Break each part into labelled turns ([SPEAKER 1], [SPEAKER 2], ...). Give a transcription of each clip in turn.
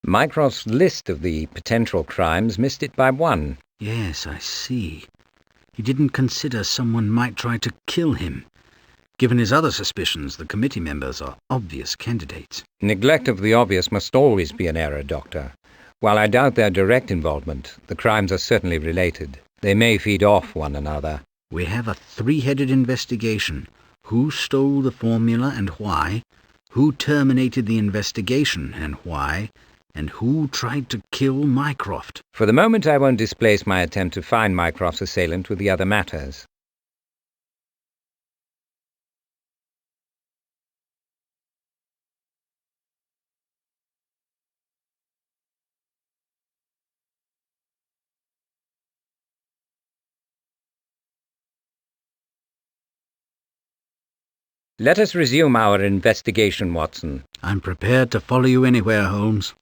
[SPEAKER 1] Mycroft's list of the potential crimes missed it by one.
[SPEAKER 2] Yes, I see. He didn't consider someone might try to kill him. Given his other suspicions, the committee members are obvious candidates.
[SPEAKER 1] Neglect of the obvious must always be an error, Doctor. While I doubt their direct involvement, the crimes are certainly related. They may feed off one another.
[SPEAKER 2] We have a three-headed investigation. Who stole the formula and why? Who terminated the investigation and why? And who tried to kill Mycroft?
[SPEAKER 1] For the moment, I won't displace my attempt to find Mycroft's assailant with the other matters. Let us resume our investigation, Watson.
[SPEAKER 2] I'm prepared to follow you anywhere, Holmes.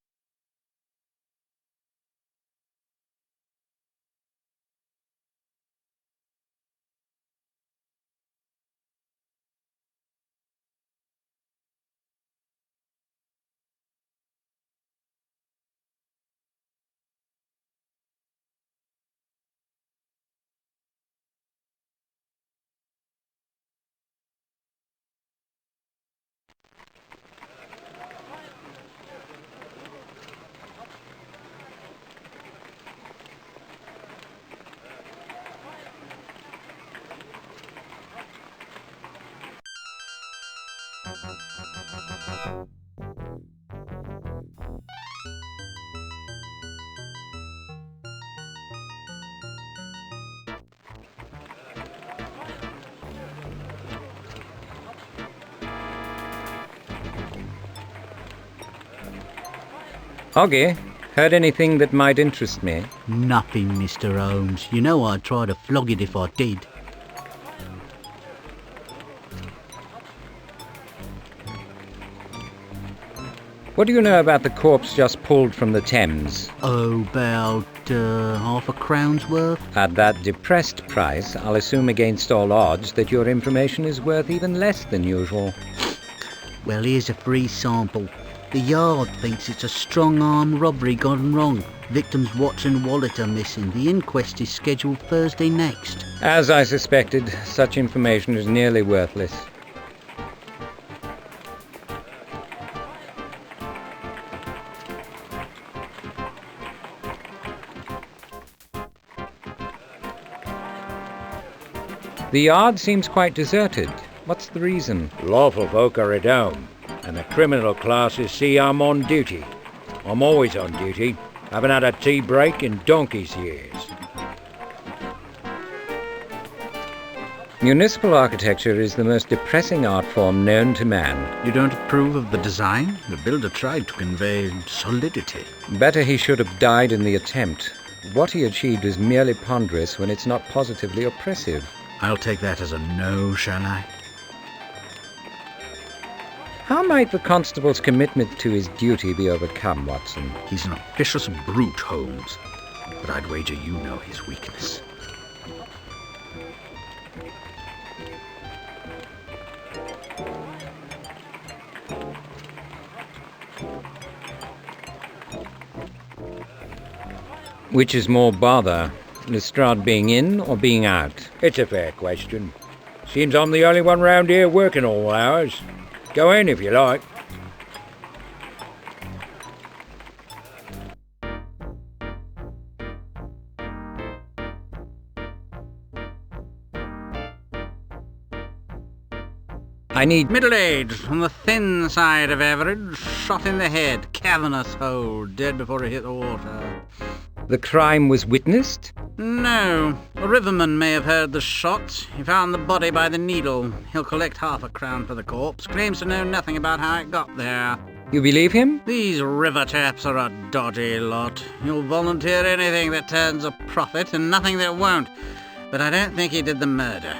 [SPEAKER 1] Oggy, heard anything that might interest me?
[SPEAKER 2] Nothing, Mr. Holmes. You know I'd try to flog it if I did.
[SPEAKER 1] What do you know about the corpse just pulled from the Thames?
[SPEAKER 2] Oh, about half a crown's worth?
[SPEAKER 1] At that depressed price, I'll assume against all odds that your information is worth even less than usual.
[SPEAKER 2] Well, here's a free sample. The Yard thinks it's a strong-arm robbery gone wrong. Victim's watch and wallet are missing. The inquest is scheduled Thursday next.
[SPEAKER 1] As I suspected, such information is nearly worthless. The Yard seems quite deserted. What's the reason?
[SPEAKER 3] Lawful folk are at home, and the criminal classes see I'm on duty. I'm always on duty. Haven't had a tea break in donkey's years.
[SPEAKER 1] Municipal architecture is the most depressing art form known to man.
[SPEAKER 2] You don't approve of the design? The builder tried to convey solidity.
[SPEAKER 1] Better he should have died in the attempt. What he achieved is merely ponderous when it's not positively oppressive.
[SPEAKER 2] I'll take that as a no, shall I?
[SPEAKER 1] How might the constable's commitment to his duty be overcome, Watson?
[SPEAKER 2] He's an officious brute, Holmes. But I'd wager you know his weakness.
[SPEAKER 1] Which is more bother, Lestrade being in or being out?
[SPEAKER 3] It's a fair question. Seems I'm the only one round here working all hours. Go in if you like.
[SPEAKER 1] I need
[SPEAKER 2] Middle-aged, on the thin side of average, shot in the head, cavernous hole, dead before he hit the water.
[SPEAKER 1] The crime was witnessed?
[SPEAKER 2] No. A riverman may have heard the shots. He found the body by the needle. He'll collect half a crown for the corpse. Claims to know nothing about how it got there.
[SPEAKER 1] You believe him?
[SPEAKER 2] These river chaps are a dodgy lot. He'll volunteer anything that turns a profit and nothing that won't. But I don't think he did the murder.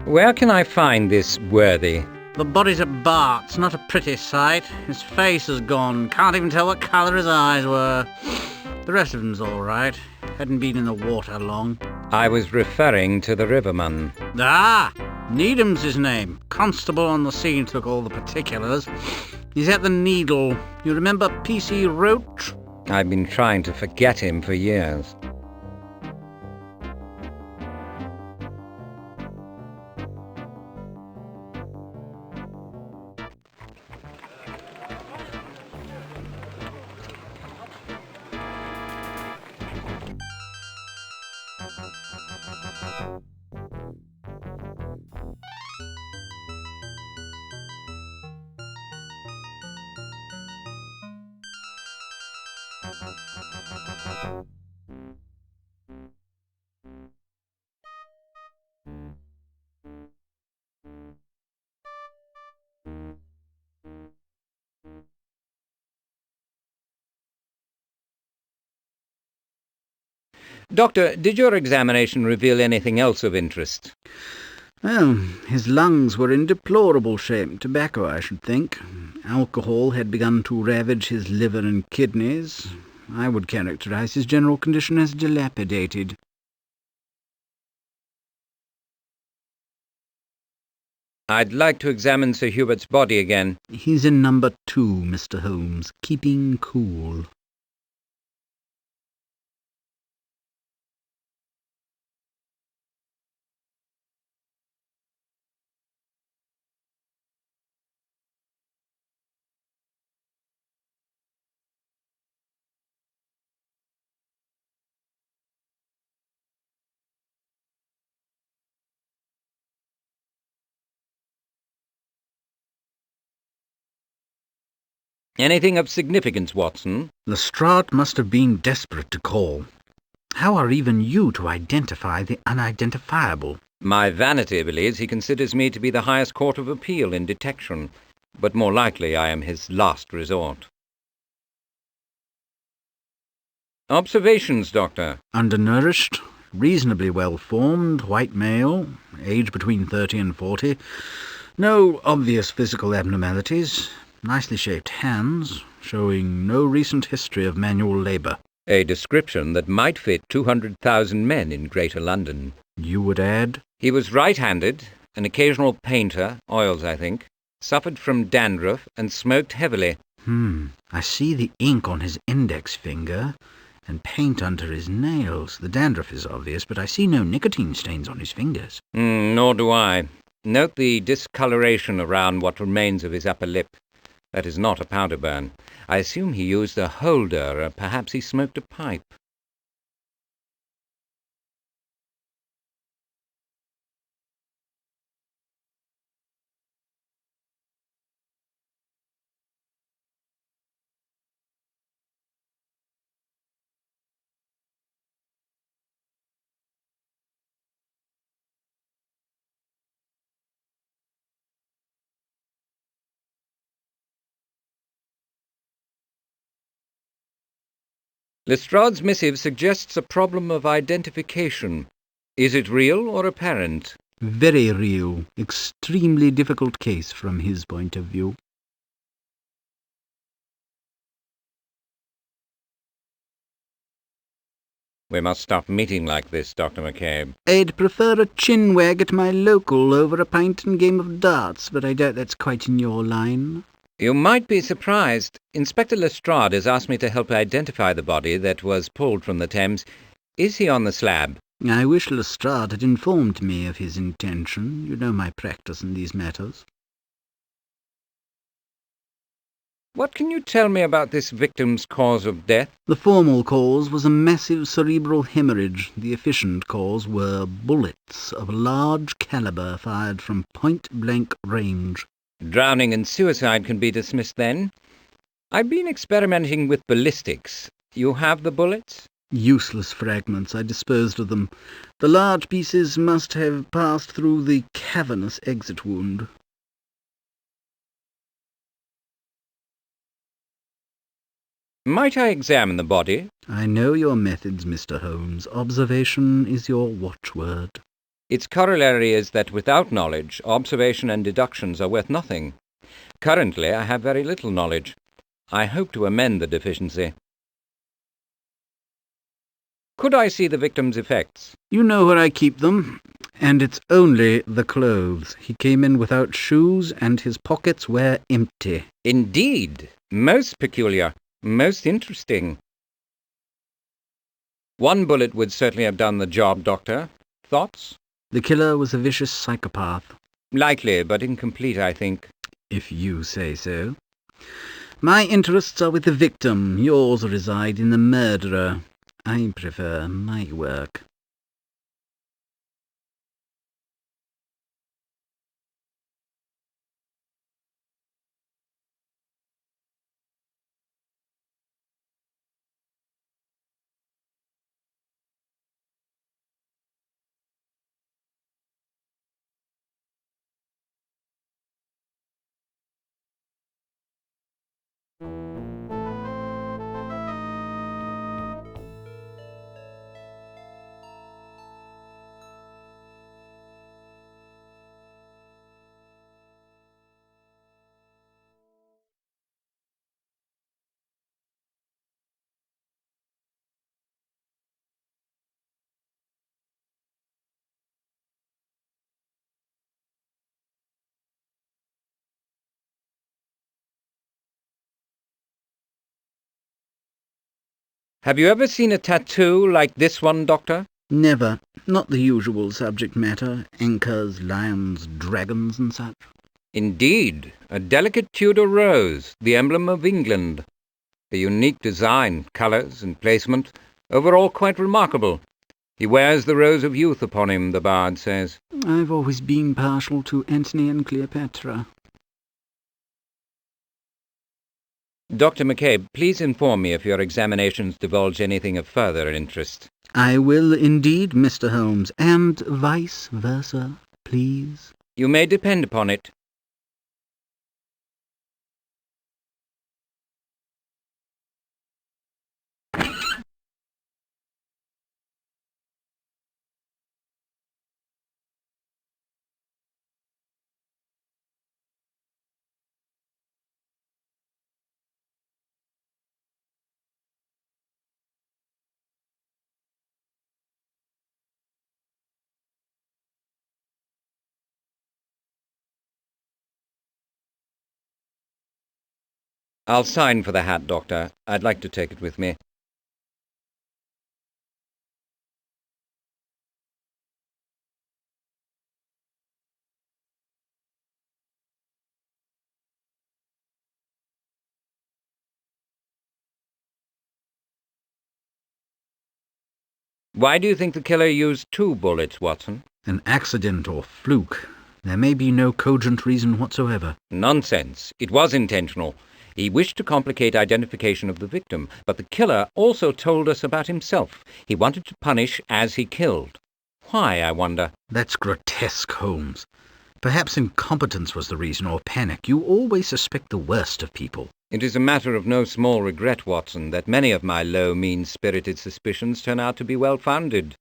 [SPEAKER 1] Where can I find this worthy?
[SPEAKER 2] The body's at Bart's, not a pretty sight. His face is gone. Can't even tell what colour his eyes were. The rest of him's all right. Hadn't been in the water long.
[SPEAKER 1] I was referring to the riverman.
[SPEAKER 2] Ah! Needham's his name. Constable on the scene took all the particulars. He's at the Needle. You remember P.C. Roach?
[SPEAKER 1] I've been trying to forget him for years. Doctor, did your examination reveal anything else of interest?
[SPEAKER 2] Well, his lungs were in deplorable shape. Tobacco, I should think. Alcohol had begun to ravage his liver and kidneys. I would characterize his general condition as dilapidated.
[SPEAKER 1] I'd like to examine Sir Hubert's body again.
[SPEAKER 2] He's in number 2, Mr. Holmes, keeping cool.
[SPEAKER 1] Anything of significance, Watson?
[SPEAKER 2] Lestrade must have been desperate to call. How are even you to identify the unidentifiable?
[SPEAKER 1] My vanity believes he considers me to be the highest court of appeal in detection, but more likely I am his last resort. Observations, Doctor.
[SPEAKER 2] Undernourished, reasonably well-formed, white male, age between 30 and 40. No obvious physical abnormalities. Nicely shaped hands, showing no recent history of manual labour.
[SPEAKER 1] A description that might fit 200,000 men in Greater London.
[SPEAKER 2] You would add?
[SPEAKER 1] He was right-handed, an occasional painter, oils I think, suffered from dandruff and smoked heavily.
[SPEAKER 2] I see the ink on his index finger and paint under his nails. The dandruff is obvious, but I see no nicotine stains on his fingers.
[SPEAKER 1] Nor do I. Note the discoloration around what remains of his upper lip. That is not a powder burn. I assume he used a holder, or perhaps he smoked a pipe. Lestrade's missive suggests a problem of identification. Is it real or apparent?
[SPEAKER 2] Very real. Extremely difficult case from his point of view.
[SPEAKER 1] We must stop meeting like this, Dr. McCabe.
[SPEAKER 2] I'd prefer a chin wag at my local over a pint and game of darts, but I doubt that's quite in your line.
[SPEAKER 1] You might be surprised. Inspector Lestrade has asked me to help identify the body that was pulled from the Thames. Is he on the slab?
[SPEAKER 2] I wish Lestrade had informed me of his intention. You know my practice in these matters.
[SPEAKER 1] What can you tell me about this victim's cause of death?
[SPEAKER 2] The formal cause was a massive cerebral hemorrhage. The efficient cause were bullets of a large calibre fired from point-blank range.
[SPEAKER 1] Drowning and suicide can be dismissed then. I've been experimenting with ballistics. You have the bullets?
[SPEAKER 2] Useless fragments. I disposed of them. The large pieces must have passed through the cavernous exit wound.
[SPEAKER 1] Might I examine the body?
[SPEAKER 2] I know your methods, Mr. Holmes. Observation is your watchword.
[SPEAKER 1] Its corollary is that without knowledge, observation and deductions are worth nothing. Currently, I have very little knowledge. I hope to amend the deficiency. Could I see the victim's effects?
[SPEAKER 2] You know where I keep them. And it's only the clothes. He came in without shoes, and his pockets were empty.
[SPEAKER 1] Indeed. Most peculiar. Most interesting. One bullet would certainly have done the job, Doctor. Thoughts?
[SPEAKER 2] The killer was a vicious psychopath.
[SPEAKER 1] Likely, but incomplete, I think.
[SPEAKER 2] If you say so. My interests are with the victim. Yours reside in the murderer. I prefer my work.
[SPEAKER 1] Have you ever seen a tattoo like this one, Doctor?
[SPEAKER 2] Never. Not the usual subject matter. Anchors, lions, dragons and such.
[SPEAKER 1] Indeed. A delicate Tudor rose, the emblem of England. A unique design, colours and placement, overall quite remarkable. He wears the rose of youth upon him, the bard says.
[SPEAKER 2] I've always been partial to Antony and Cleopatra.
[SPEAKER 1] Dr. McCabe, please inform me if your examinations divulge anything of further interest.
[SPEAKER 2] I will indeed, Mr. Holmes, and vice versa, please.
[SPEAKER 1] You may depend upon it. I'll sign for the hat, Doctor. I'd like to take it with me. Why do you think the killer used 2 bullets, Watson?
[SPEAKER 2] An accident or fluke. There may be no cogent reason whatsoever.
[SPEAKER 1] Nonsense. It was intentional. He wished to complicate identification of the victim, but the killer also told us about himself. He wanted to punish as he killed. Why, I wonder?
[SPEAKER 2] That's grotesque, Holmes. Perhaps incompetence was the reason, or panic. You always suspect the worst of people.
[SPEAKER 1] It is a matter of no small regret, Watson, that many of my low, mean-spirited suspicions turn out to be well-founded.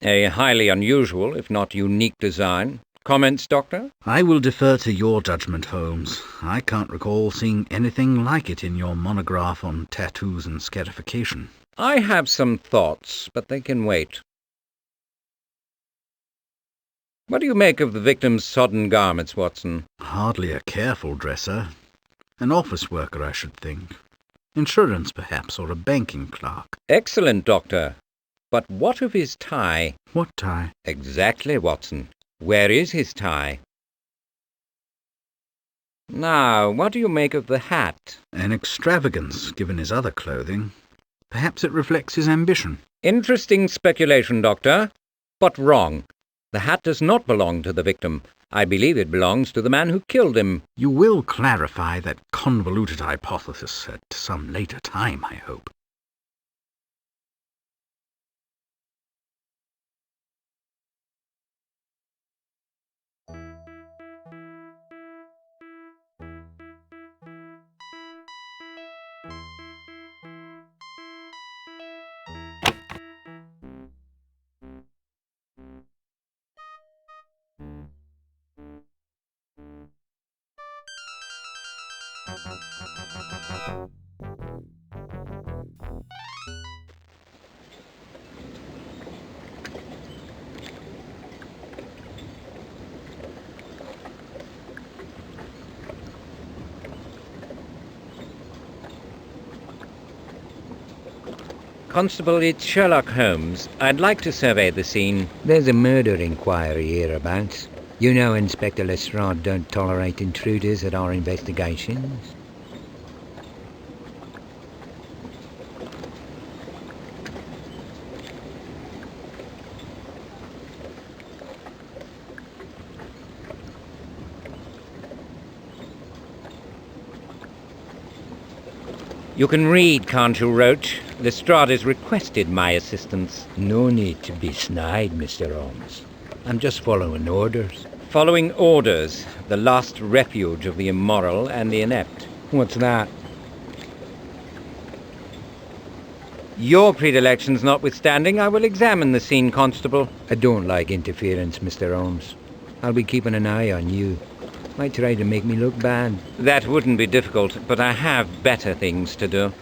[SPEAKER 1] A highly unusual, if not unique design. Comments, Doctor?
[SPEAKER 2] I will defer to your judgment, Holmes. I can't recall seeing anything like it in your monograph on tattoos and scarification.
[SPEAKER 1] I have some thoughts, but they can wait. What do you make of the victim's sodden garments, Watson?
[SPEAKER 2] Hardly a careful dresser. An office worker, I should think. Insurance, perhaps, or a banking clerk.
[SPEAKER 1] Excellent, Doctor. But what of his tie?
[SPEAKER 2] What tie?
[SPEAKER 1] Exactly, Watson. Where is his tie? Now, what do you make of the hat?
[SPEAKER 2] An extravagance, given his other clothing. Perhaps it reflects his ambition.
[SPEAKER 1] Interesting speculation, Doctor, but wrong. The hat does not belong to the victim. I believe it belongs to the man who killed him.
[SPEAKER 2] You will clarify that convoluted hypothesis at some later time, I hope.
[SPEAKER 1] Constable, it's Sherlock Holmes. I'd like to survey the scene.
[SPEAKER 4] There's a murder inquiry hereabouts. You know Inspector Lestrade don't tolerate intruders at our investigations.
[SPEAKER 1] You can read, can't you, Roach? Lestrade has requested my assistance.
[SPEAKER 4] No need to be snide, Mr. Holmes. I'm just following orders.
[SPEAKER 1] Following orders, the last refuge of the immoral and the inept.
[SPEAKER 4] What's that?
[SPEAKER 1] Your predilections notwithstanding, I will examine the scene, Constable.
[SPEAKER 4] I don't like interference, Mr. Holmes. I'll be keeping an eye on you. Might try to make me look bad.
[SPEAKER 1] That wouldn't be difficult, but I have better things to do.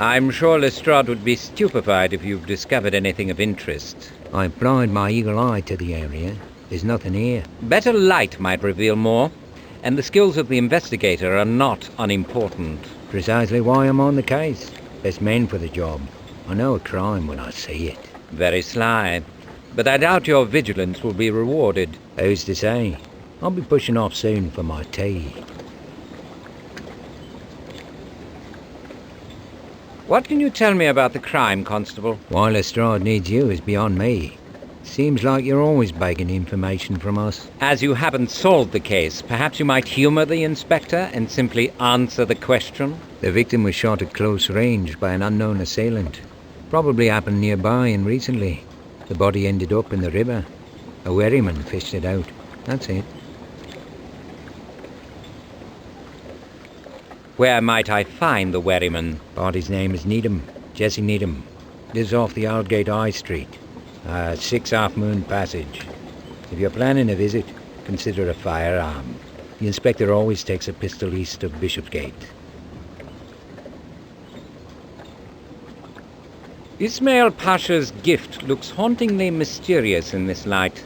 [SPEAKER 1] I'm sure Lestrade would be stupefied if you've discovered anything of interest.
[SPEAKER 4] I've applied my eagle eye to the area. There's nothing here.
[SPEAKER 1] Better light might reveal more, and the skills of the investigator are not unimportant.
[SPEAKER 4] Precisely why I'm on the case. Best men for the job. I know a crime when I see it.
[SPEAKER 1] Very sly, but I doubt your vigilance will be rewarded.
[SPEAKER 4] Who's to say? I'll be pushing off soon for my tea.
[SPEAKER 1] What can you tell me about the crime, Constable?
[SPEAKER 4] Why Lestrade needs you is beyond me. Seems like you're always begging information from us.
[SPEAKER 1] As you haven't solved the case, perhaps you might humour the inspector and simply answer the question?
[SPEAKER 4] The victim was shot at close range by an unknown assailant. Probably happened nearby and recently. The body ended up in the river. A wherryman fished it out. That's it.
[SPEAKER 1] Where might I find the wherryman?
[SPEAKER 4] Body's name is Needham. Jesse Needham. Lives off the Aldgate High Street. 6 Half Moon Passage. If you're planning a visit, consider a firearm. The inspector always takes a pistol east of Bishopsgate.
[SPEAKER 1] Ismail Pasha's gift looks hauntingly mysterious in this light.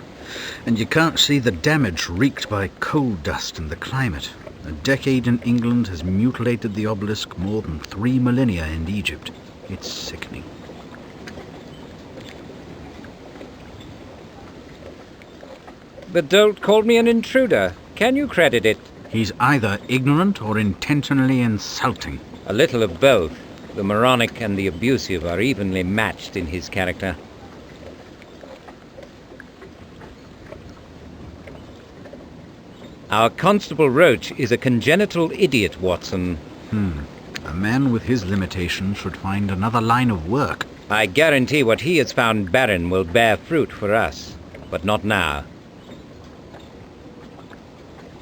[SPEAKER 2] And you can't see the damage wreaked by coal dust and the climate. A decade in England has mutilated the obelisk more than 3 millennia in Egypt. It's sickening.
[SPEAKER 1] The dolt called me an intruder. Can you credit it?
[SPEAKER 2] He's either ignorant or intentionally insulting.
[SPEAKER 1] A little of both. The moronic and the abusive are evenly matched in his character. Our Constable Roach is a congenital idiot, Watson.
[SPEAKER 2] A man with his limitations should find another line of work.
[SPEAKER 1] I guarantee what he has found barren will bear fruit for us, but not now.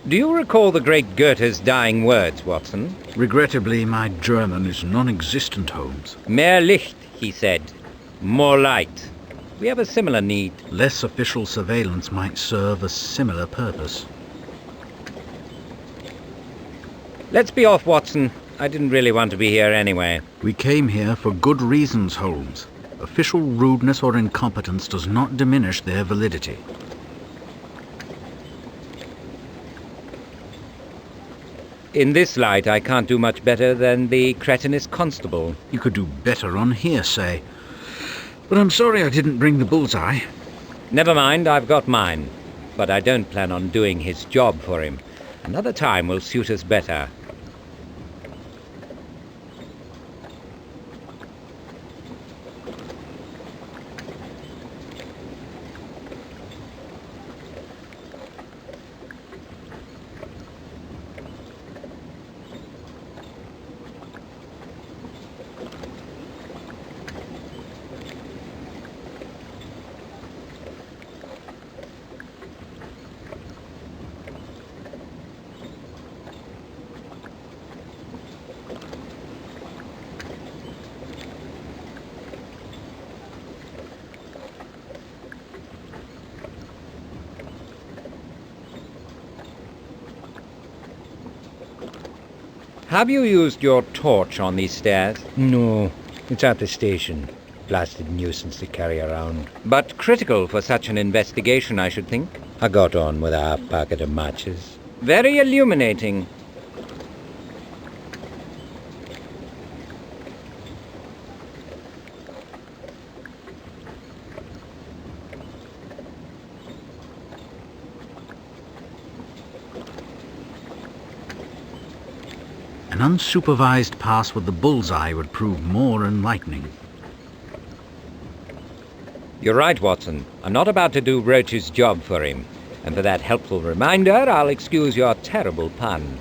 [SPEAKER 1] Do you recall the great Goethe's dying words, Watson?
[SPEAKER 2] Regrettably, my German is non-existent, Holmes.
[SPEAKER 1] Mehr Licht, he said. More light. We have a similar need.
[SPEAKER 2] Less official surveillance might serve a similar purpose.
[SPEAKER 1] Let's be off, Watson. I didn't really want to be here anyway.
[SPEAKER 2] We came here for good reasons, Holmes. Official rudeness or incompetence does not diminish their validity.
[SPEAKER 1] In this light, I can't do much better than the cretinous constable.
[SPEAKER 2] You could do better on hearsay. But I'm sorry I didn't bring the bullseye.
[SPEAKER 1] Never mind, I've got mine. But I don't plan on doing his job for him. Another time will suit us better. Have you used your torch on these stairs?
[SPEAKER 4] No, it's at the station. Blasted nuisance to carry around.
[SPEAKER 1] But critical for such an investigation, I should think.
[SPEAKER 4] I got on with a half packet of matches.
[SPEAKER 1] Very illuminating.
[SPEAKER 2] An unsupervised pass with the bullseye would prove more enlightening.
[SPEAKER 1] You're right, Watson. I'm not about to do Roach's job for him. And for that helpful reminder, I'll excuse your terrible pun.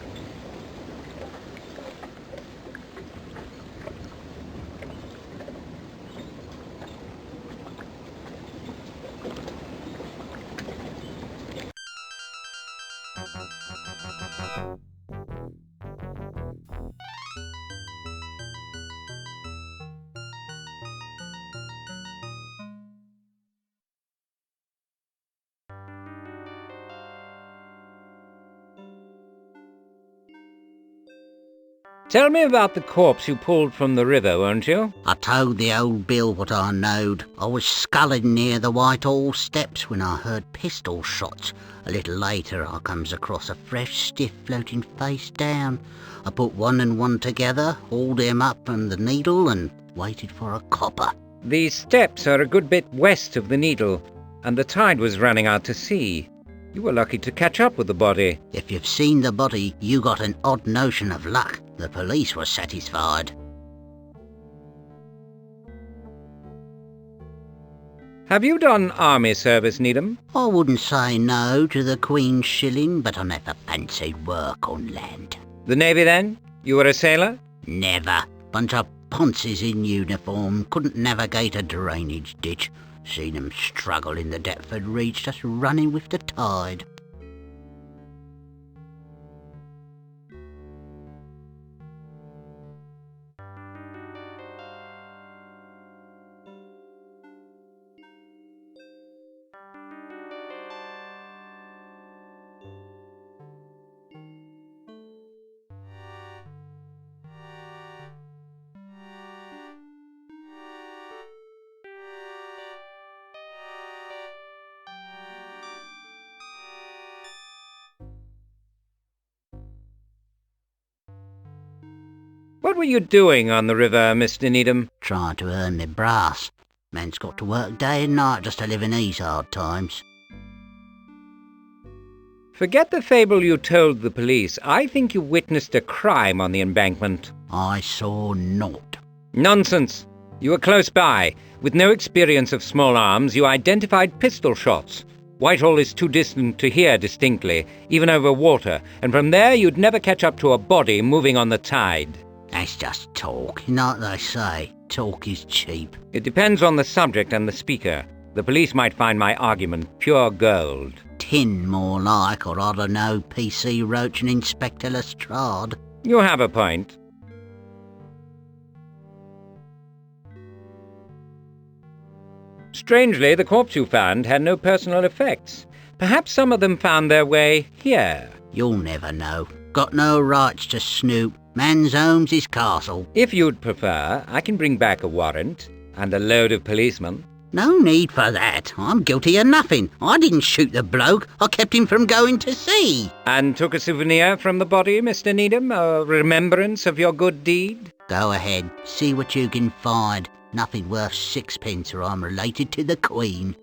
[SPEAKER 1] Tell me about the corpse you pulled from the river, won't you?
[SPEAKER 5] I told the old Bill what I knowed. I was sculling near the Whitehall steps when I heard pistol shots. A little later I comes across a fresh stiff floating face down. I put one and one together, hauled him up on the Needle and waited for a copper.
[SPEAKER 1] These steps are a good bit west of the Needle, and the tide was running out to sea. You were lucky to catch up with the body.
[SPEAKER 5] If you've seen the body, you got an odd notion of luck. The police were satisfied.
[SPEAKER 1] Have you done army service, Needham?
[SPEAKER 5] I wouldn't say no to the Queen's shilling, but I never fancied work on land.
[SPEAKER 1] The Navy, then? You were a sailor?
[SPEAKER 5] Never. Bunch of ponces in uniform, couldn't navigate a drainage ditch. Seen 'em struggle in the Deptford Reach, just running with the tide.
[SPEAKER 1] What were you doing on the river, Mr. Needham?
[SPEAKER 5] Trying to earn me brass. Man's got to work day and night just to live in these hard times.
[SPEAKER 1] Forget the fable you told the police. I think you witnessed a crime on the embankment.
[SPEAKER 5] I saw naught.
[SPEAKER 1] Nonsense. You were close by. With no experience of small arms, you identified pistol shots. Whitehall is too distant to hear distinctly, even over water, and from there you'd never catch up to a body moving on the tide.
[SPEAKER 5] That's just talk. You know what they say, talk is cheap.
[SPEAKER 1] It depends on the subject and the speaker. The police might find my argument pure gold.
[SPEAKER 5] pin more like, or I don't know, PC Roach and Inspector Lestrade.
[SPEAKER 1] You have a point. Strangely, the corpse you found had no personal effects. Perhaps some of them found their way here.
[SPEAKER 5] You'll never know. Got no rights to snoop. Man's home's his castle.
[SPEAKER 1] If you'd prefer, I can bring back a warrant and a load of policemen.
[SPEAKER 5] No need for that. I'm guilty of nothing. I didn't shoot the bloke. I kept him from going to sea.
[SPEAKER 1] And took a souvenir from the body, Mr. Needham, a remembrance of your good deed?
[SPEAKER 5] Go ahead. See what you can find. Nothing worth sixpence, or I'm related to the Queen.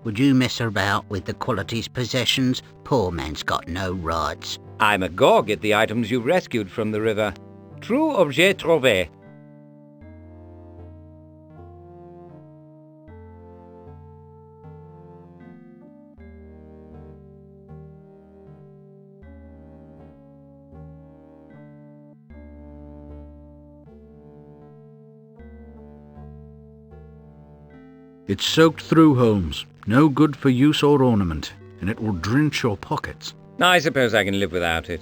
[SPEAKER 5] Would you mess about with the quality's possessions? Poor man's got no rights.
[SPEAKER 1] I'm agog at the items you rescued from the river. True objet trouvé.
[SPEAKER 2] It's soaked through, Holmes. No good for use or ornament, and it will drench your pockets.
[SPEAKER 1] I suppose I can live without it.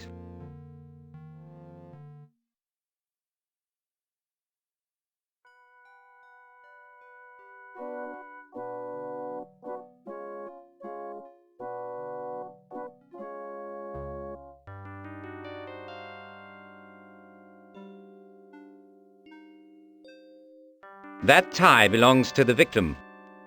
[SPEAKER 1] That tie belongs to the victim.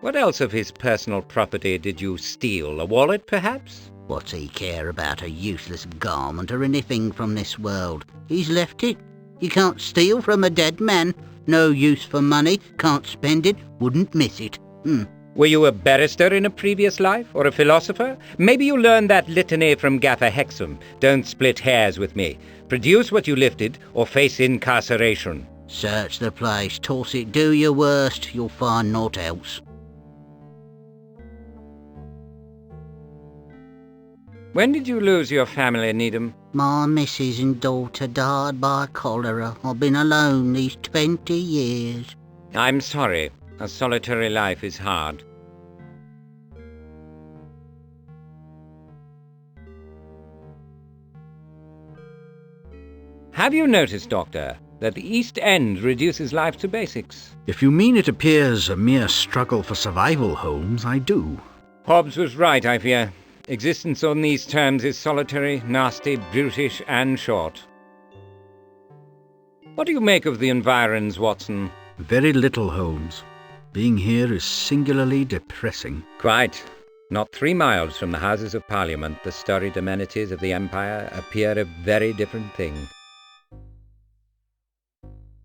[SPEAKER 1] What else of his personal property did you steal? A wallet, perhaps?
[SPEAKER 5] What's he care about a useless garment or anything from this world? He's left it. You can't steal from a dead man. No use for money, can't spend it, wouldn't miss it.
[SPEAKER 1] Were you a barrister in a previous life, or a philosopher? Maybe you learned that litany from Gaffer Hexam. Don't split hairs with me. Produce what you lifted, or face incarceration.
[SPEAKER 5] Search the place, toss it, do your worst, you'll find naught else.
[SPEAKER 1] When did you lose your family, Needham?
[SPEAKER 5] My missus and daughter died by cholera. I've been alone these 20 years.
[SPEAKER 1] I'm sorry. A solitary life is hard. Have you noticed, Doctor, that the East End reduces life to basics?
[SPEAKER 2] If you mean it appears a mere struggle for survival, Holmes, I do.
[SPEAKER 1] Hobbes was right, I fear. Existence on these terms is solitary, nasty, brutish, and short. What do you make of the environs, Watson?
[SPEAKER 2] Very little, Holmes. Being here is singularly depressing.
[SPEAKER 1] Quite. Not 3 miles from the Houses of Parliament, the storied amenities of the Empire appear a very different thing.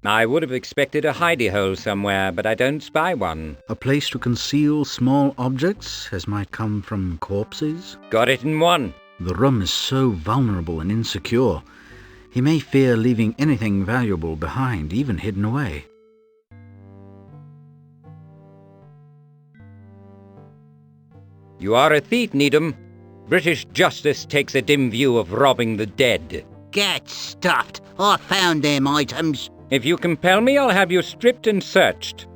[SPEAKER 1] I would have expected a hidey-hole somewhere, but I don't spy one.
[SPEAKER 2] A place to conceal small objects, as might come from corpses?
[SPEAKER 1] Got it in one.
[SPEAKER 2] The room is so vulnerable and insecure. He may fear leaving anything valuable behind, even hidden away.
[SPEAKER 1] You are a thief, Needham. British justice takes a dim view of robbing the dead.
[SPEAKER 5] Get stuffed! I found them items.
[SPEAKER 1] If you compel me, I'll have you stripped and searched.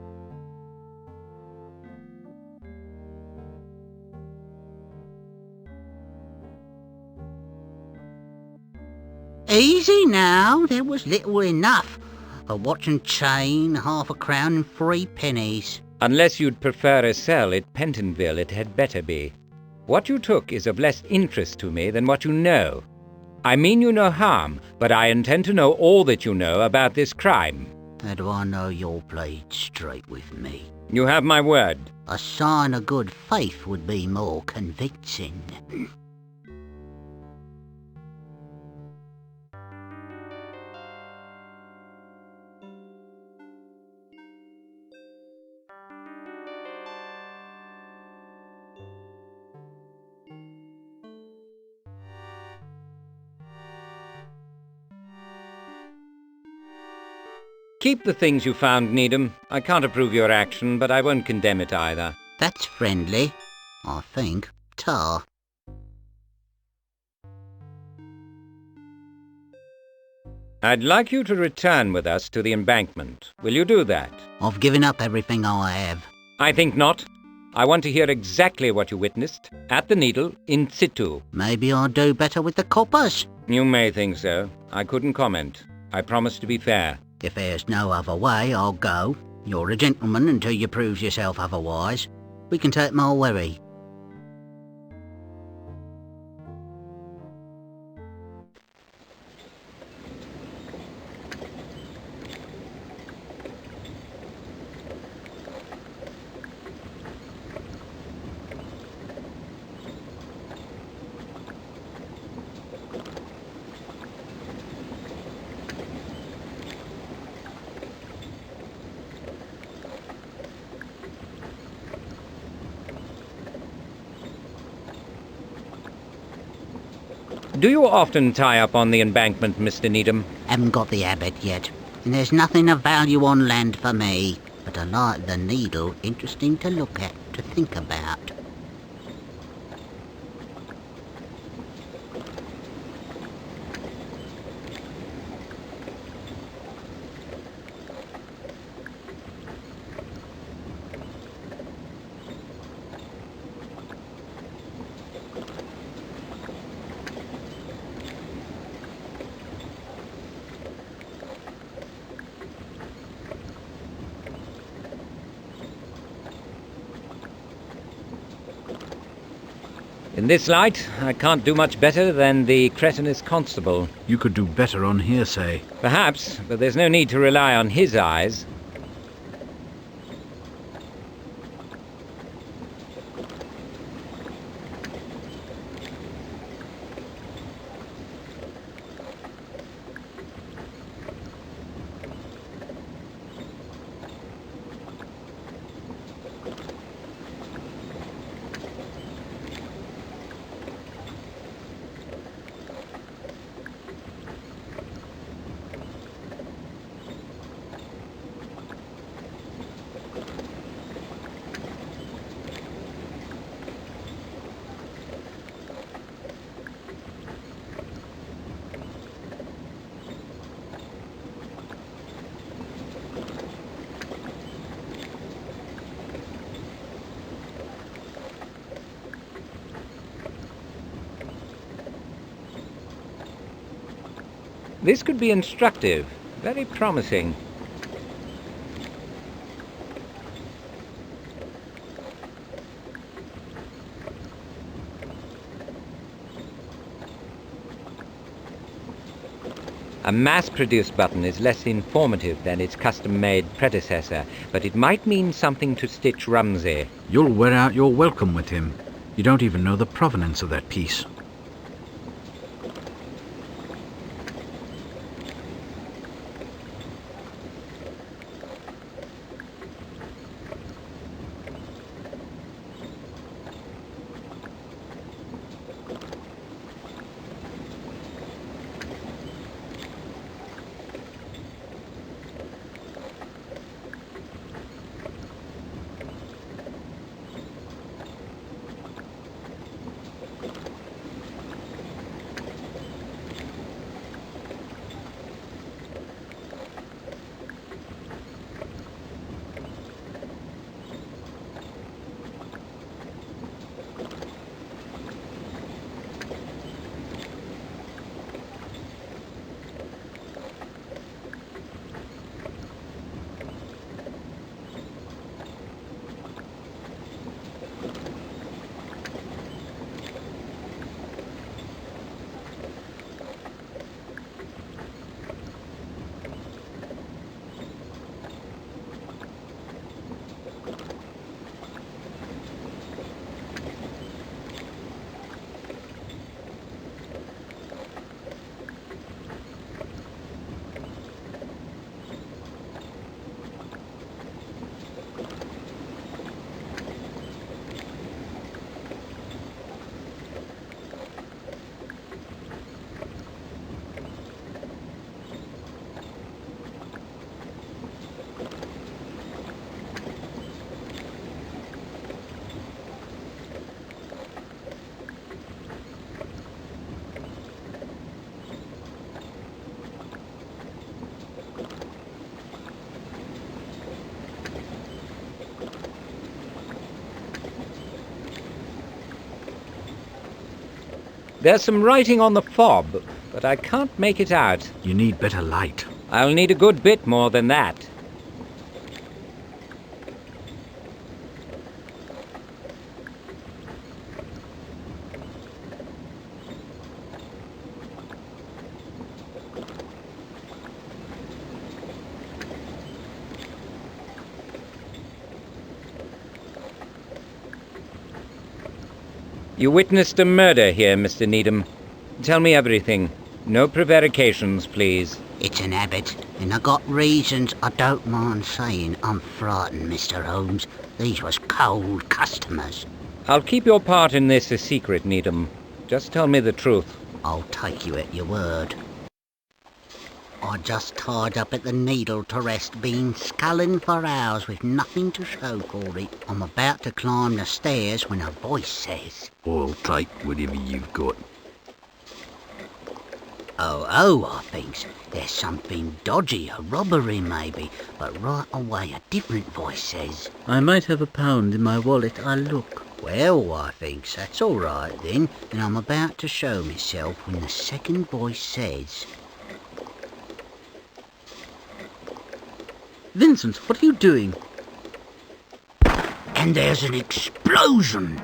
[SPEAKER 5] Easy now, there was little enough. A watch and chain, 1/2 crown and 3 pennies.
[SPEAKER 1] Unless you'd prefer a cell at Pentonville, it had better be. What you took is of less interest to me than what you know. I mean you no harm, but I intend to know all that you know about this crime.
[SPEAKER 5] How do I know you'll play straight with me?
[SPEAKER 1] You have my word.
[SPEAKER 5] A sign of good faith would be more convincing.
[SPEAKER 1] Keep the things you found, Needham. I can't approve your action, but I won't condemn it either.
[SPEAKER 5] That's friendly, I think. Ta.
[SPEAKER 1] I'd like you to return with us to the embankment. Will you do that?
[SPEAKER 5] I've given up everything I have.
[SPEAKER 1] I think not. I want to hear exactly what you witnessed, at the Needle, in situ.
[SPEAKER 5] Maybe I'll do better with the coppers.
[SPEAKER 1] You may think so. I couldn't comment. I promise to be fair.
[SPEAKER 5] If there's no other way, I'll go. You're a gentleman until you prove yourself otherwise. We can take my worry.
[SPEAKER 1] Do you often tie up on the embankment, Mr. Needham?
[SPEAKER 5] Haven't got the habit yet, and there's nothing of value on land for me. But I like the Needle, interesting to look at, to think about.
[SPEAKER 1] In this light, I can't do much better than the cretinous constable.
[SPEAKER 2] You could do better on hearsay.
[SPEAKER 1] Perhaps, but there's no need to rely on his eyes. This could be instructive, very promising. A mass-produced button is less informative than its custom-made predecessor, but it might mean something to Stitch Rumsey.
[SPEAKER 2] You'll wear out your welcome with him. You don't even know the provenance of that piece.
[SPEAKER 1] There's some writing on the fob, but I can't make it out.
[SPEAKER 2] You need better light.
[SPEAKER 1] I'll need a good bit more than that. You witnessed a murder here, Mr. Needham. Tell me everything. No prevarications, please.
[SPEAKER 5] It's an habit, and I got reasons I don't mind saying. I'm frightened, Mr. Holmes. These was cold customers.
[SPEAKER 1] I'll keep your part in this a secret, Needham. Just tell me the truth.
[SPEAKER 5] I'll take you at your word. I just tied up at the Needle to rest, been sculling for hours with nothing to show for it. I'm about to climb the stairs when a voice says,
[SPEAKER 2] I'll take whatever you've got.
[SPEAKER 5] Oh, I thinks, there's something dodgy, a robbery maybe, but right away a different voice says,
[SPEAKER 6] I might have £1 in my wallet, I'll look.
[SPEAKER 5] Well, I thinks, that's all right then, and I'm about to show myself when the second voice says,
[SPEAKER 6] Vincent, what are you doing?
[SPEAKER 5] and there's an explosion.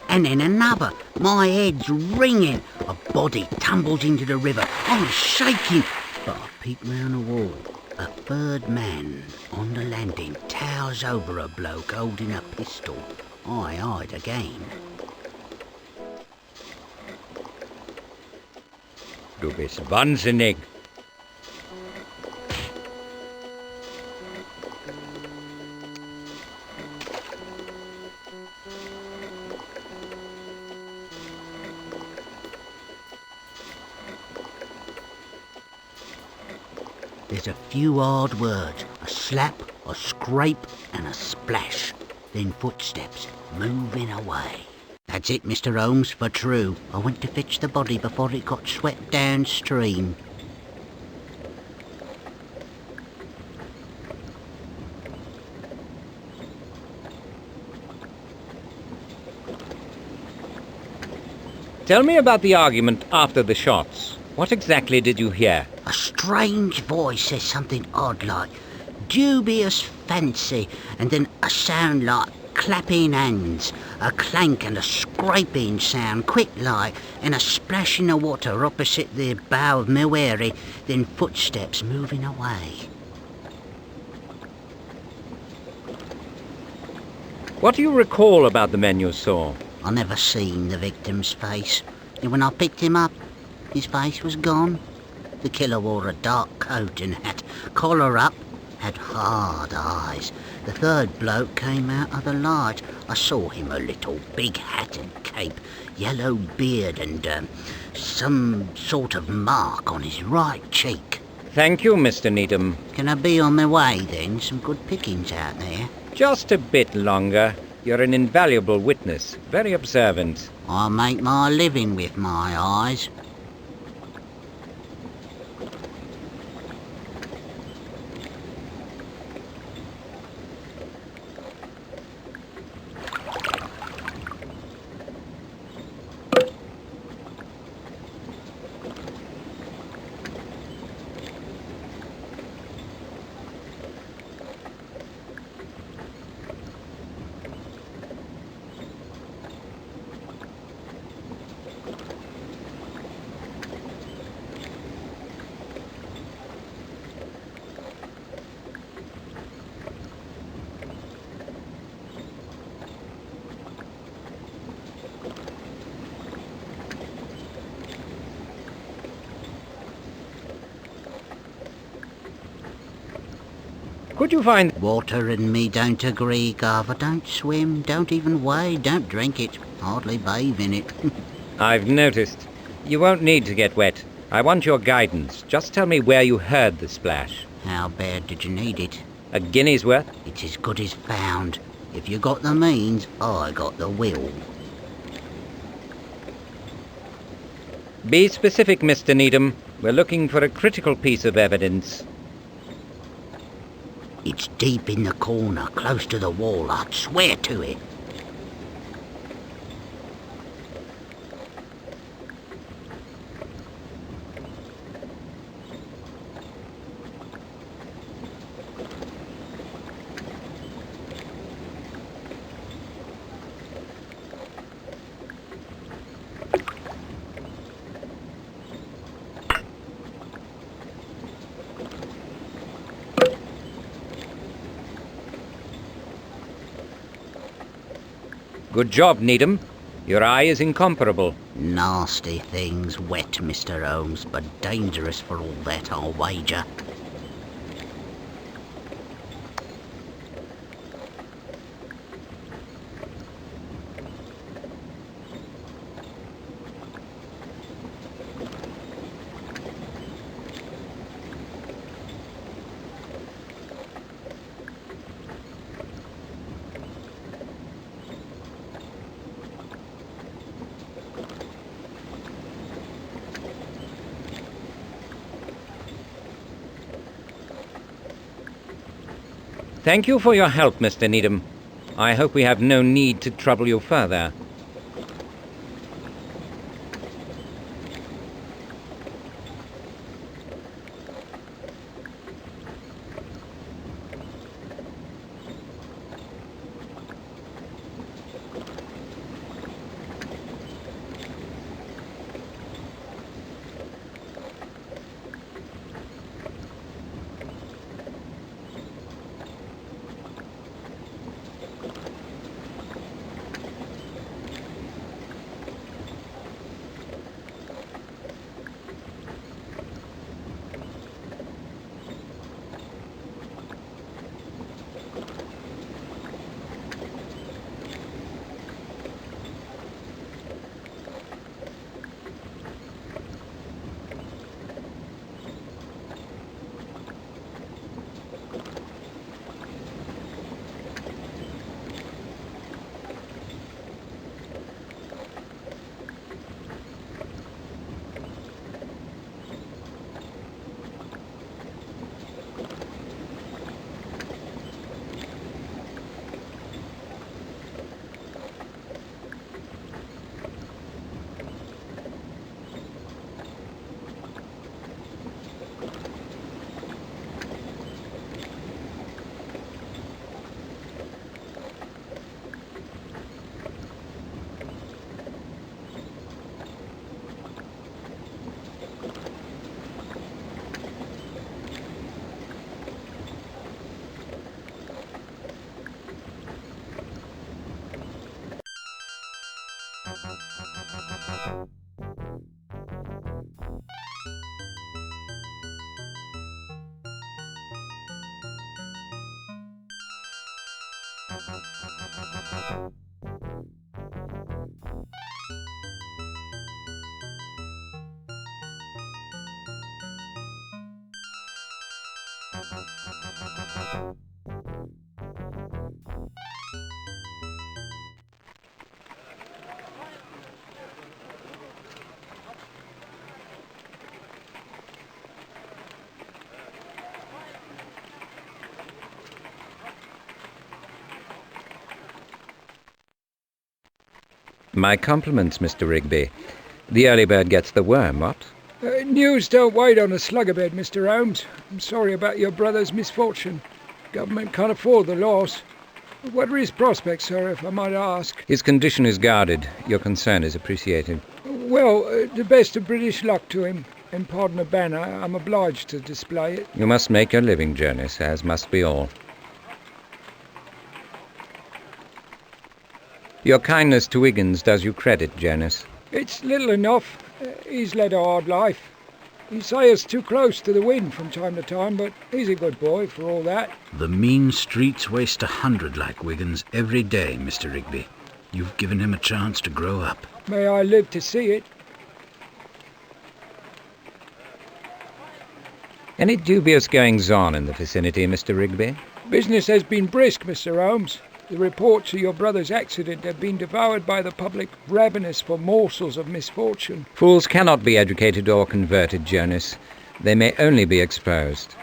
[SPEAKER 5] And then another. My head's ringing. A body tumbles into the river. I'm shaking. But I peek round the wall. A third man on the landing towers over a bloke holding a pistol. I hide again.
[SPEAKER 1] Du bist wahnsinnig.
[SPEAKER 5] There's a few hard words. A slap, a scrape and a splash. Then footsteps moving away. That's it, Mr. Holmes, for true. I went to fetch the body before it got swept downstream.
[SPEAKER 1] Tell me about the argument after the shots. What exactly did you hear?
[SPEAKER 5] A strange voice says something odd like dubious fancy, and then a sound like clapping hands, a clank and a scraping sound, quick like, and a splash in the water opposite the bow of my wherry, then footsteps moving away.
[SPEAKER 1] What do you recall about the men you saw?
[SPEAKER 5] I never seen the victim's face, and when I picked him up, his face was gone. The killer wore a dark coat and hat, collar up, had hard eyes. The third bloke came out of the light. I saw him a little, big hat and cape, yellow beard and some sort of mark on his right cheek.
[SPEAKER 1] Thank you, Mr. Needham.
[SPEAKER 5] Can I be on my way then? Some good pickings out there.
[SPEAKER 1] Just a bit longer. You're an invaluable witness, very observant.
[SPEAKER 5] I make my living with my eyes.
[SPEAKER 1] Could you find...
[SPEAKER 5] Water and me don't agree, Garver. Don't swim, don't even wade, don't drink it, hardly bathe in it.
[SPEAKER 1] I've noticed. You won't need to get wet. I want your guidance. Just tell me where you heard the splash.
[SPEAKER 5] How bad did you need it?
[SPEAKER 1] A guinea's worth?
[SPEAKER 5] It's as good as found. If you got the means, I got the will.
[SPEAKER 1] Be specific, Mr. Needham. We're looking for a critical piece of evidence.
[SPEAKER 5] It's deep in the corner, close to the wall, I'd swear to it.
[SPEAKER 1] Good job, Needham. Your eye is incomparable.
[SPEAKER 5] Nasty things, wet, Mr. Holmes, but dangerous for all that, I'll wager.
[SPEAKER 1] Thank you for your help, Mr. Needham. I hope we have no need to trouble you further. My compliments, Mr. Rigby. The early bird gets the worm, what?
[SPEAKER 7] News don't wait on a slugabed, Mr. Holmes. I'm sorry about your brother's misfortune. Government can't afford the loss. What are his prospects, sir, if I might ask?
[SPEAKER 1] His condition is guarded. Your concern is appreciated.
[SPEAKER 7] Well, the best of British luck to him. And pardon the banner, I'm obliged to display it.
[SPEAKER 1] You must make your living, Jonas, as must be all. Your kindness to Wiggins does you credit, Jonas.
[SPEAKER 7] It's little enough. He's led a hard life. He sails too close to the wind from time to time, but he's a good boy for all that.
[SPEAKER 2] The mean streets waste 100 like Wiggins every day, Mr. Rigby. You've given him a chance to grow up.
[SPEAKER 7] May I live to see it.
[SPEAKER 1] Any dubious goings-on in the vicinity, Mr. Rigby?
[SPEAKER 7] Business has been brisk, Mr. Holmes. The reports of your brother's accident have been devoured by the public, ravenous for morsels of misfortune.
[SPEAKER 1] Fools cannot be educated or converted, Jonas. They may only be exposed.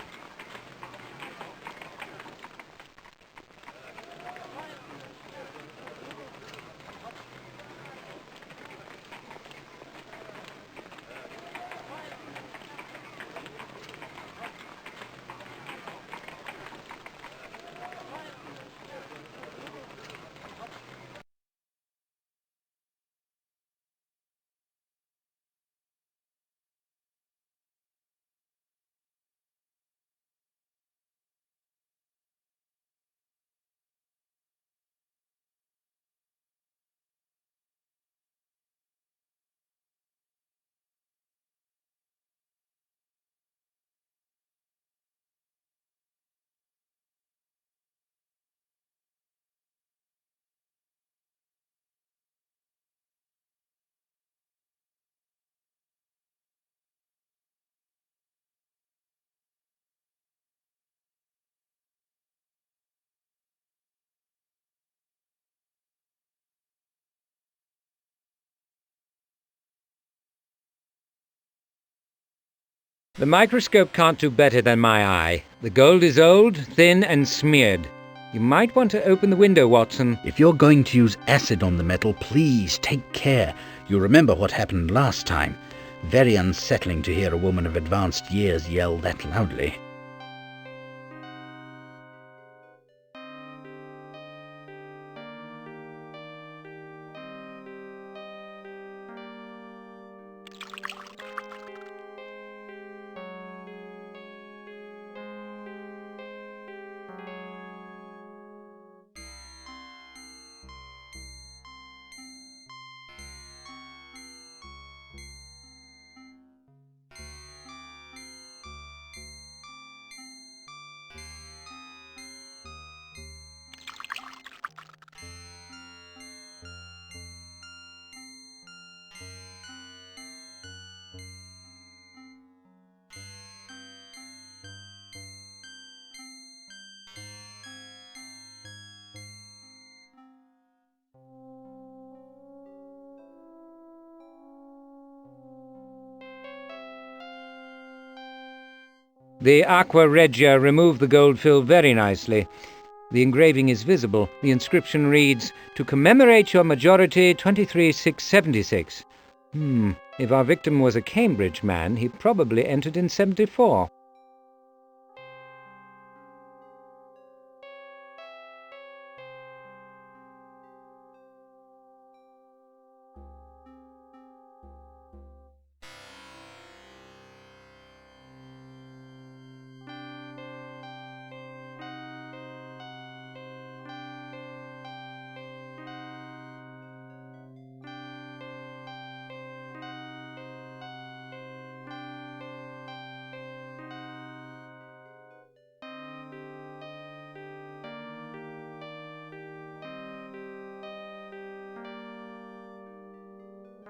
[SPEAKER 1] The microscope can't do better than my eye. The gold is old, thin and smeared. You might want to open the window, Watson.
[SPEAKER 2] If you're going to use acid on the metal, please take care. You remember what happened last time. Very unsettling to hear a woman of advanced years yell that loudly.
[SPEAKER 1] The aqua regia removed the gold fill very nicely. The engraving is visible. The inscription reads, "To commemorate your majority, 23,676. If our victim was a Cambridge man, he probably entered in 74.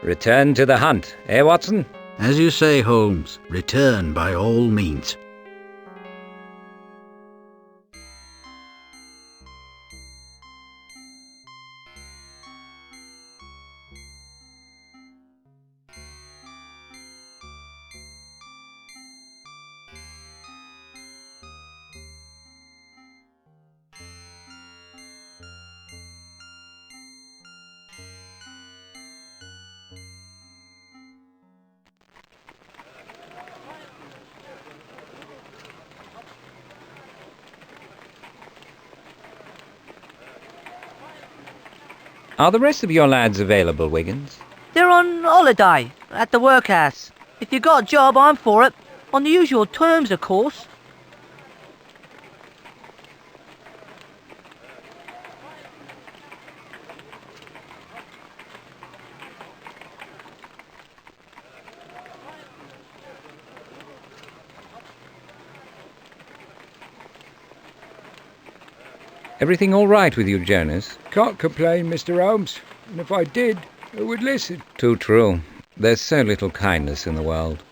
[SPEAKER 1] Return to the hunt, eh, Watson?
[SPEAKER 2] As you say, Holmes, return by all means.
[SPEAKER 1] Are the rest of your lads available, Wiggins?
[SPEAKER 6] They're on holiday at the workhouse. If you got a job, I'm for it. On the usual terms, of course.
[SPEAKER 1] Everything all right with you, Jonas?
[SPEAKER 7] Can't complain, Mr. Holmes. And if I did, who would listen?
[SPEAKER 1] Too true. There's so little kindness in the world.